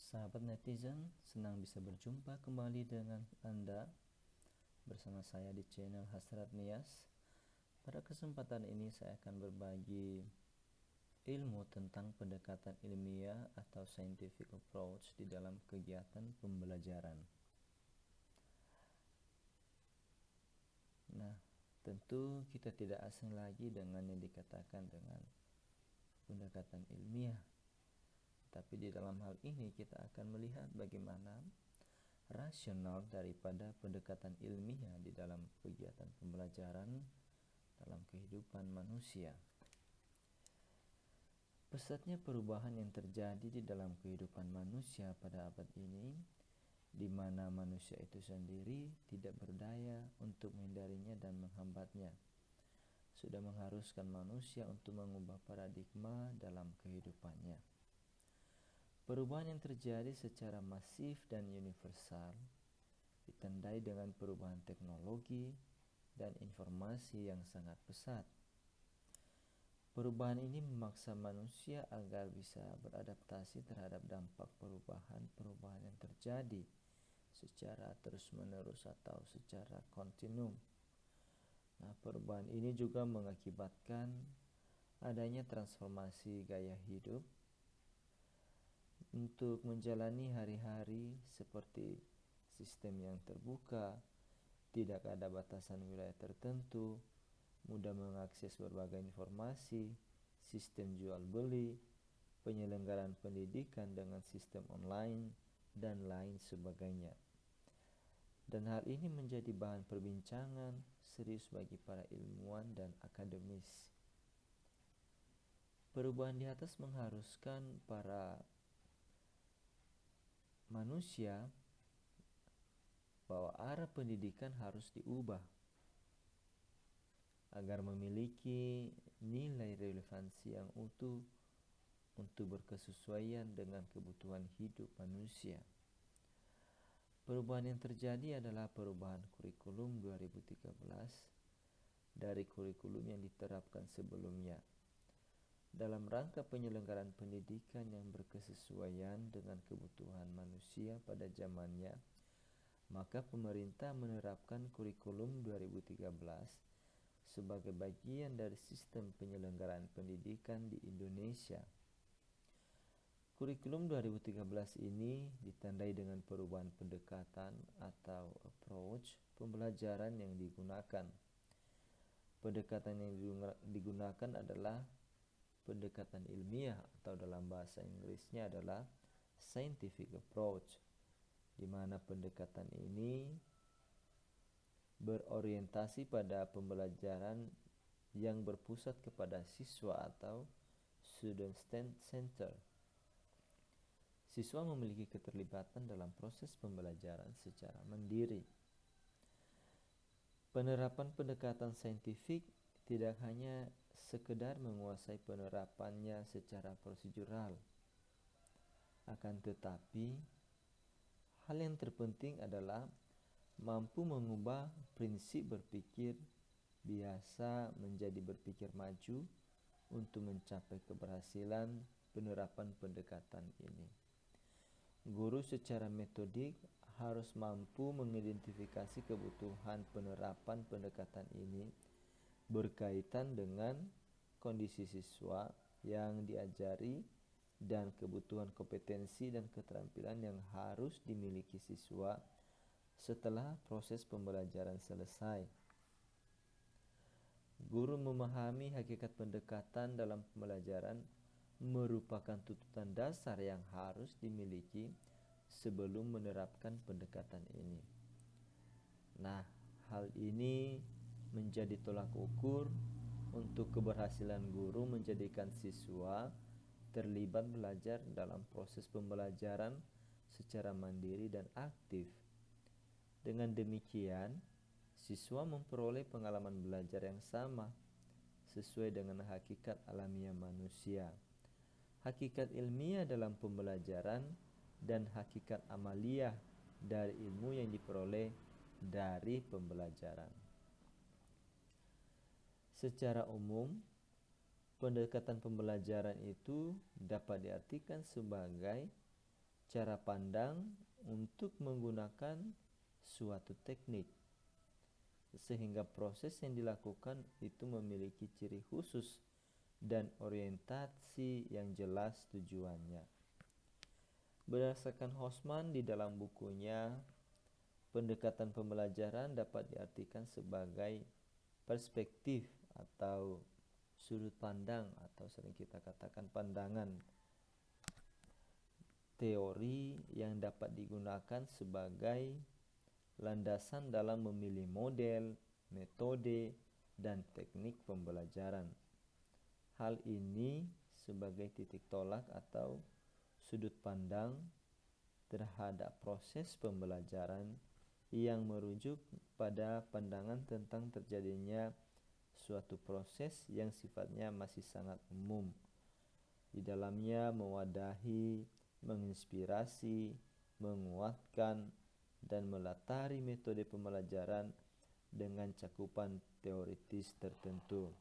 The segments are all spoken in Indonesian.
Sahabat netizen, senang bisa berjumpa kembali dengan Anda bersama saya di channel Hasrat Nias. Pada kesempatan ini saya akan berbagi ilmu tentang pendekatan ilmiah atau scientific approach di dalam kegiatan pembelajaran. Nah, tentu kita tidak asing lagi dengan yang dikatakan dengan pendekatan ilmiah. Tapi di dalam hal ini kita akan melihat bagaimana rasional daripada pendekatan ilmiah di dalam kegiatan pembelajaran dalam kehidupan manusia. Pesatnya perubahan yang terjadi di dalam kehidupan manusia pada abad ini, di mana manusia itu sendiri tidak berdaya untuk menghindarinya dan menghambatnya, sudah mengharuskan manusia untuk mengubah paradigma dalam kehidupannya. Perubahan yang terjadi secara masif dan universal ditandai dengan perubahan teknologi dan informasi yang sangat pesat. Perubahan ini memaksa manusia agar bisa beradaptasi terhadap dampak perubahan yang terjadi secara terus-menerus atau secara kontinum. Nah, perubahan ini juga mengakibatkan adanya transformasi gaya hidup untuk menjalani hari-hari seperti sistem yang terbuka, tidak ada batasan wilayah tertentu, mudah mengakses berbagai informasi, sistem jual beli, penyelenggaraan pendidikan dengan sistem online, dan lain sebagainya. Dan hal ini menjadi bahan perbincangan serius bagi para ilmuwan dan akademis. Perubahan di atas mengharuskan para manusia bahwa arah pendidikan harus diubah agar memiliki nilai relevansi yang utuh untuk berkesesuaian dengan kebutuhan hidup manusia. Perubahan yang terjadi adalah perubahan kurikulum 2013 dari kurikulum yang diterapkan sebelumnya. Dalam rangka penyelenggaraan pendidikan yang berkesesuaian dengan kebutuhan manusia pada zamannya, maka pemerintah menerapkan kurikulum 2013 sebagai bagian dari sistem penyelenggaraan pendidikan di Indonesia. Kurikulum 2013 ini ditandai dengan perubahan pendekatan atau approach pembelajaran yang digunakan. Pendekatan yang digunakan adalah pendekatan ilmiah atau dalam bahasa Inggrisnya adalah scientific approach, di mana pendekatan ini berorientasi pada pembelajaran yang berpusat kepada siswa atau student center. Siswa memiliki keterlibatan dalam proses pembelajaran secara mandiri. Penerapan pendekatan saintifik tidak hanya sekedar menguasai penerapannya secara prosedural, akan tetapi hal yang terpenting adalah mampu mengubah prinsip berpikir biasa menjadi berpikir maju untuk mencapai keberhasilan penerapan pendekatan ini. Guru secara metodik harus mampu mengidentifikasi kebutuhan penerapan pendekatan ini berkaitan dengan kondisi siswa yang diajari dan kebutuhan kompetensi dan keterampilan yang harus dimiliki siswa setelah proses pembelajaran selesai. Guru memahami hakikat pendekatan dalam pembelajaran merupakan tuntutan dasar yang harus dimiliki sebelum menerapkan pendekatan ini. Nah, hal ini menjadi tolak ukur untuk keberhasilan guru menjadikan siswa terlibat belajar dalam proses pembelajaran secara mandiri dan aktif. Dengan demikian, siswa memperoleh pengalaman belajar yang sama sesuai dengan hakikat alamiah manusia, hakikat ilmiah dalam pembelajaran, dan hakikat amaliyah dari ilmu yang diperoleh dari pembelajaran. Secara umum, pendekatan pembelajaran itu dapat diartikan sebagai cara pandang untuk menggunakan suatu teknik, sehingga proses yang dilakukan itu memiliki ciri khusus dan orientasi yang jelas tujuannya. Berdasarkan Hosman di dalam bukunya, pendekatan pembelajaran dapat diartikan sebagai perspektif atau sudut pandang, atau sering kita katakan pandangan teori yang dapat digunakan sebagai landasan dalam memilih model, metode, dan teknik pembelajaran. Hal ini sebagai titik tolak atau sudut pandang terhadap proses pembelajaran yang merujuk pada pandangan tentang terjadinya suatu proses yang sifatnya masih sangat umum. Di dalamnya mewadahi, menginspirasi, menguatkan, dan melatari metode pembelajaran dengan cakupan teoritis tertentu.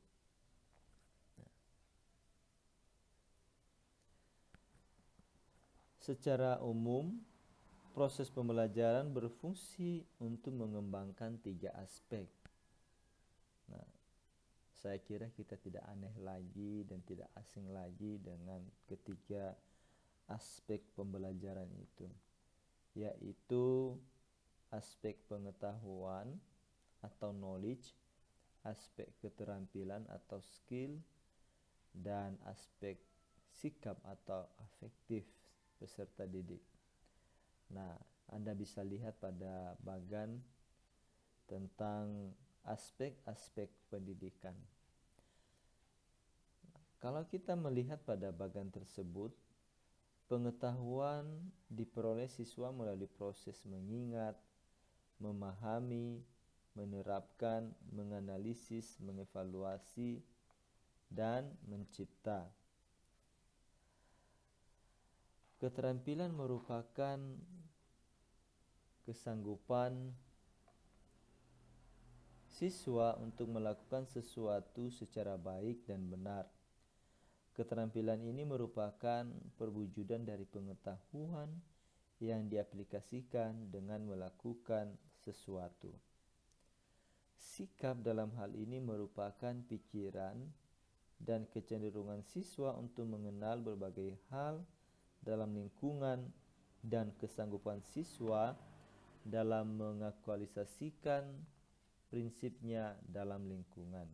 Secara umum, proses pembelajaran berfungsi untuk mengembangkan 3 aspek. Saya kira kita tidak aneh lagi dan tidak asing lagi dengan ketiga aspek pembelajaran itu, yaitu aspek pengetahuan atau knowledge, aspek keterampilan atau skill, dan aspek sikap atau afektif peserta didik. Nah, Anda bisa lihat pada bagan tentang aspek-aspek pendidikan. Kalau kita melihat pada bagan tersebut, pengetahuan diperoleh siswa melalui proses mengingat, memahami, menerapkan, menganalisis, mengevaluasi, dan mencipta. Keterampilan merupakan kesanggupan siswa untuk melakukan sesuatu secara baik dan benar. Keterampilan ini merupakan perwujudan dari pengetahuan yang diaplikasikan dengan melakukan sesuatu. Sikap dalam hal ini merupakan pikiran dan kecenderungan siswa untuk mengenal berbagai hal dalam lingkungan dan kesanggupan siswa dalam mengaktualisasikan prinsipnya dalam lingkungan.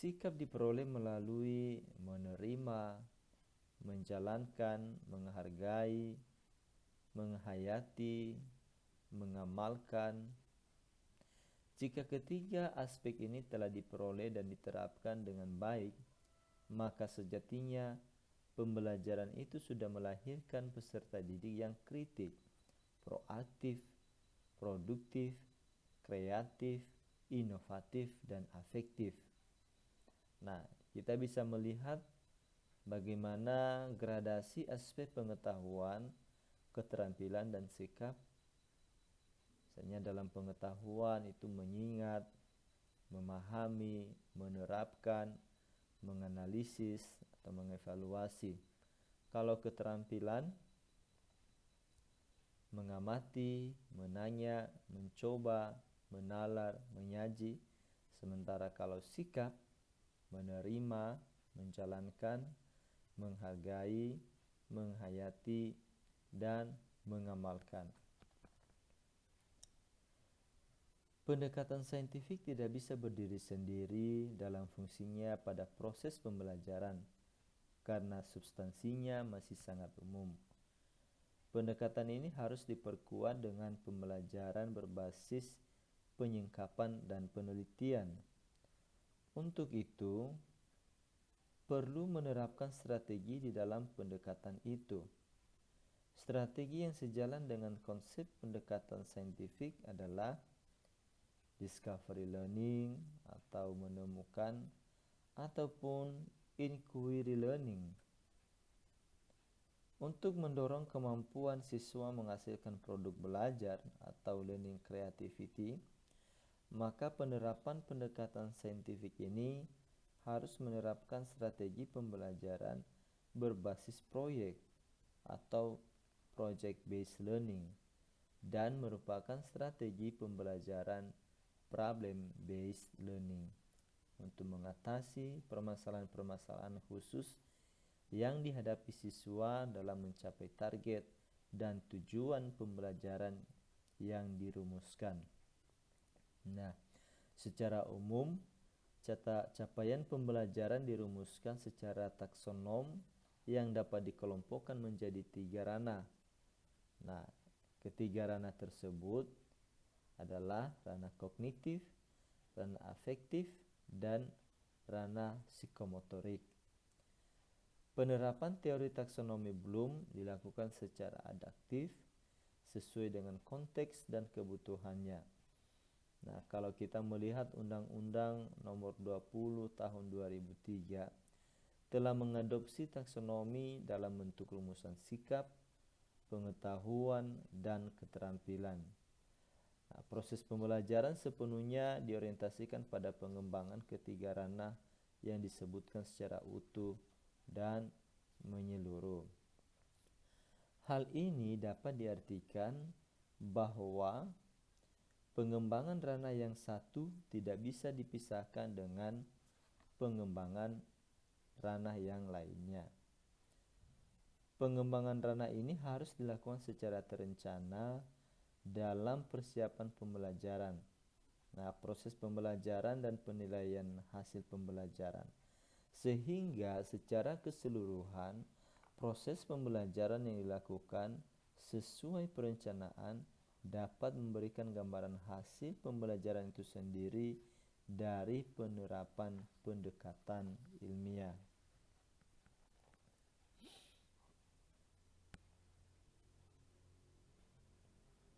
Sikap diperoleh melalui menerima, menjalankan, menghargai, menghayati, mengamalkan. Jika ketiga aspek ini telah diperoleh dan diterapkan dengan baik, maka sejatinya pembelajaran itu sudah melahirkan peserta didik yang kritik, proaktif, produktif, kreatif, inovatif, dan afektif. Nah, kita bisa melihat bagaimana gradasi aspek pengetahuan, keterampilan, dan sikap. Misalnya dalam pengetahuan itu mengingat, memahami, menerapkan, menganalisis, atau mengevaluasi. Kalau keterampilan, mengamati, menanya, mencoba, menalar, menyaji. Sementara kalau sikap, menerima, menjalankan, menghargai, menghayati, dan mengamalkan. Pendekatan saintifik tidak bisa berdiri sendiri dalam fungsinya pada proses pembelajaran karena substansinya masih sangat umum. Pendekatan ini harus diperkuat dengan pembelajaran berbasis penyingkapan dan penelitian. Untuk itu, perlu menerapkan strategi di dalam pendekatan itu. Strategi yang sejalan dengan konsep pendekatan saintifik adalah discovery learning atau menemukan, ataupun inquiry learning. Untuk mendorong kemampuan siswa menghasilkan produk belajar atau learning creativity, maka penerapan pendekatan saintifik ini harus menerapkan strategi pembelajaran berbasis proyek atau project based learning dan merupakan strategi pembelajaran problem based learning untuk mengatasi permasalahan-permasalahan khusus yang dihadapi siswa dalam mencapai target dan tujuan pembelajaran yang dirumuskan. Nah, secara umum, capaian pembelajaran dirumuskan secara taksonom yang dapat dikelompokkan menjadi 3 ranah. Nah, ketiga ranah tersebut adalah ranah kognitif, ranah afektif, dan ranah psikomotorik. Penerapan teori taksonomi Bloom dilakukan secara adaptif sesuai dengan konteks dan kebutuhannya. Nah, kalau kita melihat Undang-Undang Nomor 20 Tahun 2003 telah mengadopsi taksonomi dalam bentuk rumusan sikap, pengetahuan, dan keterampilan. Nah, proses pembelajaran sepenuhnya diorientasikan pada pengembangan ketiga ranah yang disebutkan secara utuh dan menyeluruh. Hal ini dapat diartikan bahwa pengembangan ranah yang satu tidak bisa dipisahkan dengan pengembangan ranah yang lainnya. Pengembangan ranah ini harus dilakukan secara terencana dalam persiapan pembelajaran. Nah, proses pembelajaran dan penilaian hasil pembelajaran. Sehingga secara keseluruhan proses pembelajaran yang dilakukan sesuai perencanaan dapat memberikan gambaran hasil pembelajaran itu sendiri dari penerapan pendekatan ilmiah.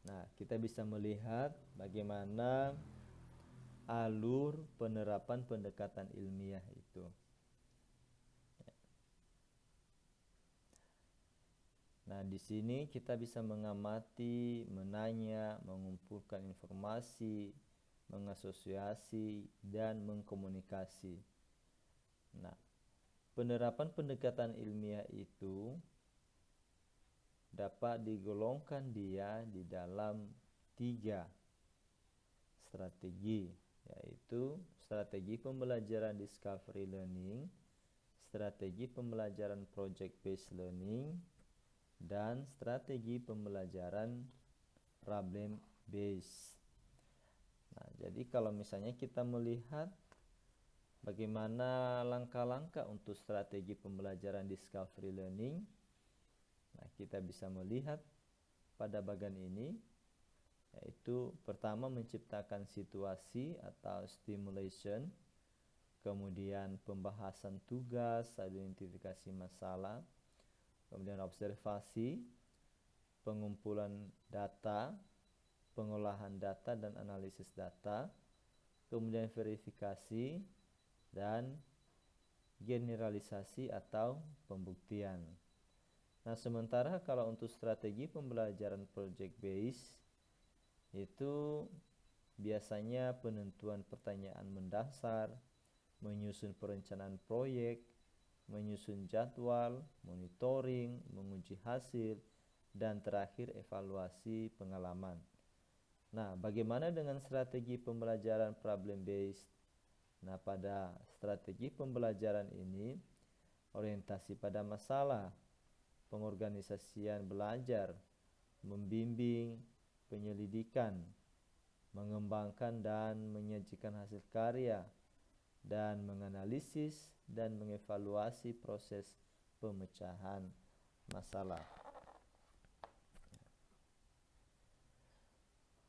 Nah, kita bisa melihat bagaimana alur penerapan pendekatan ilmiah itu. Nah, di sini kita bisa mengamati, menanya, mengumpulkan informasi, mengasosiasi, dan mengkomunikasi. Nah, penerapan pendekatan ilmiah itu dapat digolongkan dia di dalam 3 strategi, yaitu strategi pembelajaran discovery learning, strategi pembelajaran project based learning, dan strategi pembelajaran problem based. Nah, jadi kalau misalnya kita melihat bagaimana langkah-langkah untuk strategi pembelajaran discovery learning, nah, kita bisa melihat pada bagian ini, yaitu pertama menciptakan situasi atau stimulation, kemudian pembahasan tugas, identifikasi masalah, kemudian observasi, pengumpulan data, pengolahan data dan analisis data, kemudian verifikasi, dan generalisasi atau pembuktian. Nah, sementara kalau untuk strategi pembelajaran project based itu biasanya penentuan pertanyaan mendasar, menyusun perencanaan proyek, menyusun jadwal, monitoring, menguji hasil, dan terakhir evaluasi pengalaman. Nah, bagaimana dengan strategi pembelajaran problem based? Nah, pada strategi pembelajaran ini orientasi pada masalah, pengorganisasian belajar, membimbing, penyelidikan, mengembangkan dan menyajikan hasil karya, dan menganalisis dan mengevaluasi proses pemecahan masalah.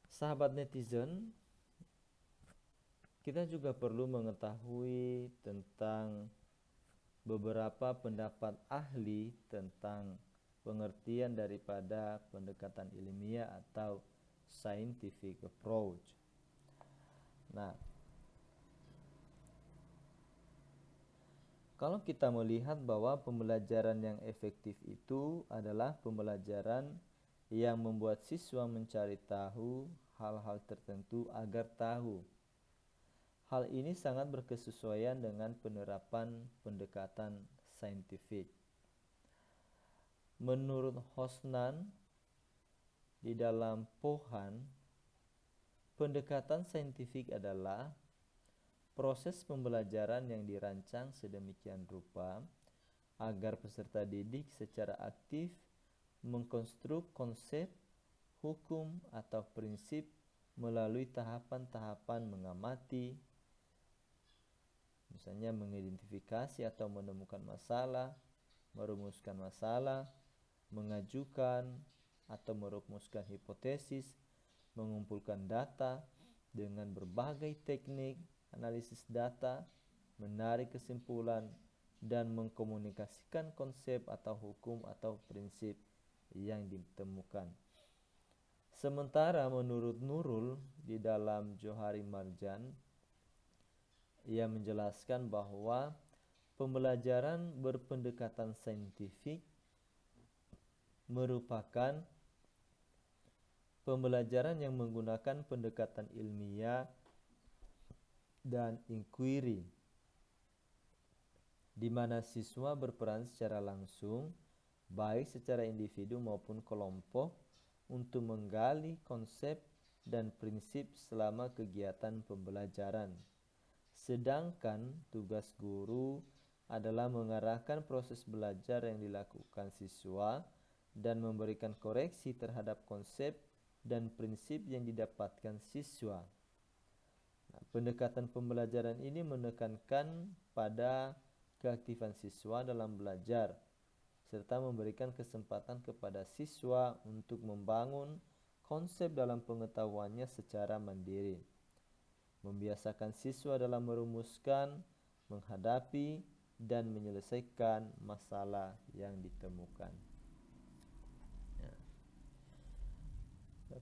Sahabat netizen, kita juga perlu mengetahui tentang beberapa pendapat ahli tentang pengertian daripada pendekatan ilmiah atau scientific approach. Nah, kalau kita melihat bahwa pembelajaran yang efektif itu adalah pembelajaran yang membuat siswa mencari tahu hal-hal tertentu agar tahu. Hal ini sangat berkesesuaian dengan penerapan pendekatan saintifik. Menurut Hosnan, di dalam Pohan, pendekatan saintifik adalah proses pembelajaran yang dirancang sedemikian rupa agar peserta didik secara aktif mengkonstruk konsep, hukum, atau prinsip melalui tahapan-tahapan mengamati, misalnya mengidentifikasi atau menemukan masalah, merumuskan masalah, mengajukan atau merumuskan hipotesis, mengumpulkan data dengan berbagai teknik analisis data, menarik kesimpulan, dan mengkomunikasikan konsep atau hukum atau prinsip yang ditemukan. Sementara menurut Nurul di dalam Johari Marjan, ia menjelaskan bahwa pembelajaran berpendekatan saintifik merupakan pembelajaran yang menggunakan pendekatan ilmiah dan inquiry, di mana siswa berperan secara langsung, baik secara individu maupun kelompok, untuk menggali konsep dan prinsip selama kegiatan pembelajaran. Sedangkan tugas guru adalah mengarahkan proses belajar yang dilakukan siswa dan memberikan koreksi terhadap konsep dan prinsip yang didapatkan siswa. Pendekatan pembelajaran ini menekankan pada keaktifan siswa dalam belajar, serta memberikan kesempatan kepada siswa untuk membangun konsep dalam pengetahuannya secara mandiri. Membiasakan siswa dalam merumuskan, menghadapi, dan menyelesaikan masalah yang ditemukan.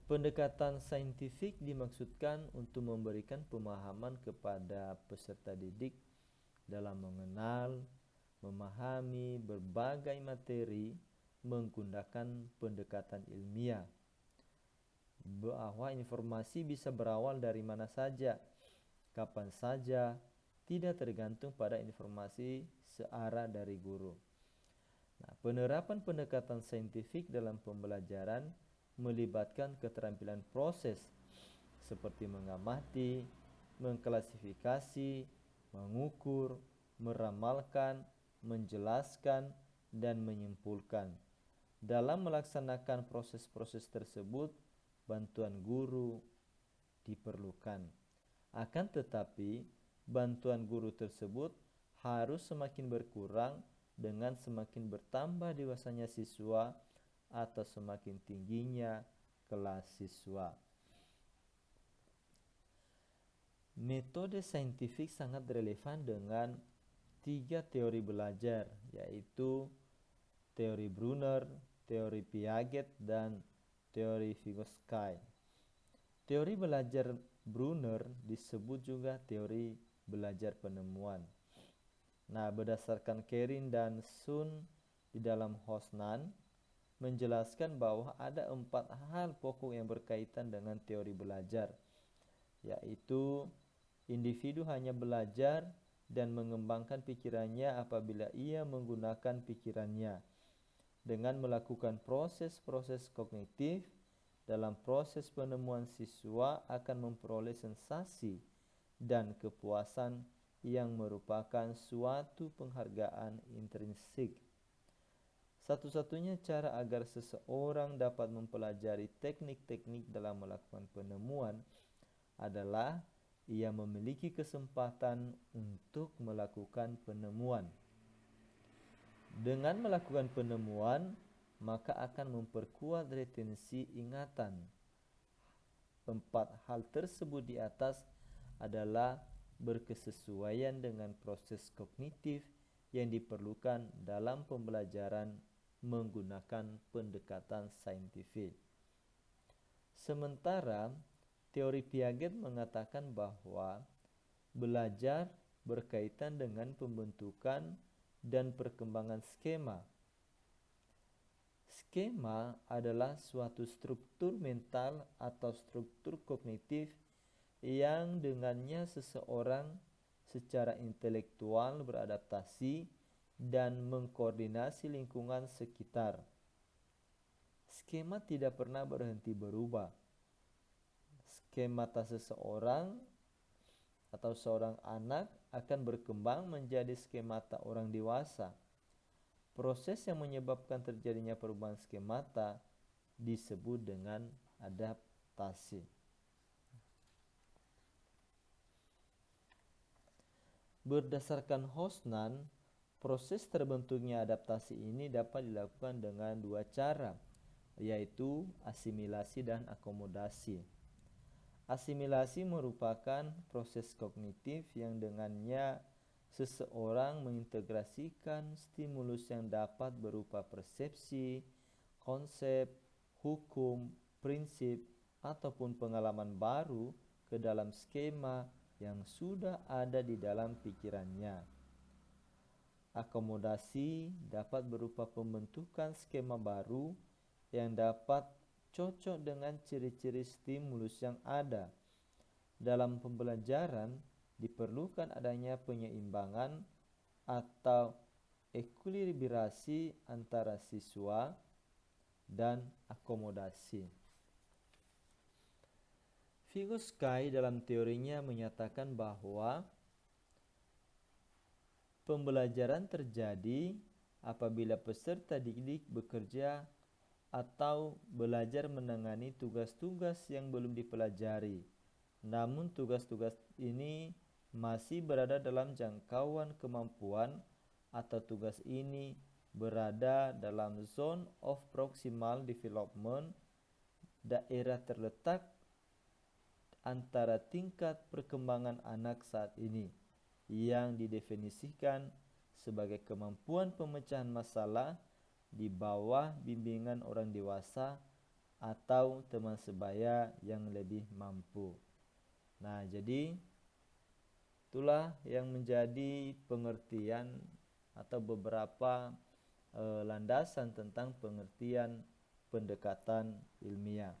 Pendekatan saintifik dimaksudkan untuk memberikan pemahaman kepada peserta didik dalam mengenal, memahami berbagai materi menggunakan pendekatan ilmiah. Bahwa informasi bisa berawal dari mana saja, kapan saja, tidak tergantung pada informasi searah dari guru. Penerapan pendekatan saintifik dalam pembelajaran melibatkan keterampilan proses seperti mengamati, mengklasifikasi, mengukur, meramalkan, menjelaskan, dan menyimpulkan. Dalam melaksanakan proses-proses tersebut, bantuan guru diperlukan. Akan tetapi, bantuan guru tersebut harus semakin berkurang dengan semakin bertambah dewasanya siswa atau semakin tingginya kelas siswa. Metode saintifik sangat relevan dengan 3 teori belajar, yaitu teori Brunner, teori Piaget, dan teori Vygotsky. Teori belajar Brunner disebut juga teori belajar penemuan. Berdasarkan Kerin dan Sun di dalam Hosnan, menjelaskan bahwa ada 4 hal pokok yang berkaitan dengan teori belajar, yaitu individu hanya belajar dan mengembangkan pikirannya apabila ia menggunakan pikirannya dengan melakukan proses-proses kognitif. Dalam proses penemuan, siswa akan memperoleh sensasi dan kepuasan yang merupakan suatu penghargaan intrinsik. Satu-satunya cara agar seseorang dapat mempelajari teknik-teknik dalam melakukan penemuan adalah ia memiliki kesempatan untuk melakukan penemuan. Dengan melakukan penemuan, maka akan memperkuat retensi ingatan. 4 hal tersebut di atas adalah berkesesuaian dengan proses kognitif yang diperlukan dalam pembelajaran menggunakan pendekatan saintifik. Sementara teori Piaget mengatakan bahwa belajar berkaitan dengan pembentukan dan perkembangan skema. Skema adalah suatu struktur mental atau struktur kognitif yang dengannya seseorang secara intelektual beradaptasi dan mengkoordinasi lingkungan sekitar. skema tidak pernah berhenti berubah. Skemata seseorang atau seorang anak akan berkembang menjadi skemata orang dewasa. Proses yang menyebabkan terjadinya perubahan skemata disebut dengan adaptasi. Berdasarkan Hosnan, proses terbentuknya adaptasi ini dapat dilakukan dengan dua cara, yaitu asimilasi dan akomodasi. Asimilasi merupakan proses kognitif yang dengannya seseorang mengintegrasikan stimulus yang dapat berupa persepsi, konsep, hukum, prinsip, ataupun pengalaman baru ke dalam skema yang sudah ada di dalam pikirannya. Akomodasi dapat berupa pembentukan skema baru yang dapat cocok dengan ciri-ciri stimulus yang ada. Dalam pembelajaran diperlukan adanya penyeimbangan atau ekuilibrasi antara siswa dan akomodasi. Vygotsky dalam teorinya menyatakan bahwa pembelajaran terjadi apabila peserta didik bekerja atau belajar menangani tugas-tugas yang belum dipelajari. Namun tugas-tugas ini masih berada dalam jangkauan kemampuan atau tugas ini berada dalam zone of proximal development, daerah terletak antara tingkat perkembangan anak saat ini yang didefinisikan sebagai kemampuan pemecahan masalah di bawah bimbingan orang dewasa atau teman sebaya yang lebih mampu. Nah, jadi itulah yang menjadi pengertian atau beberapa landasan tentang pengertian pendekatan ilmiah.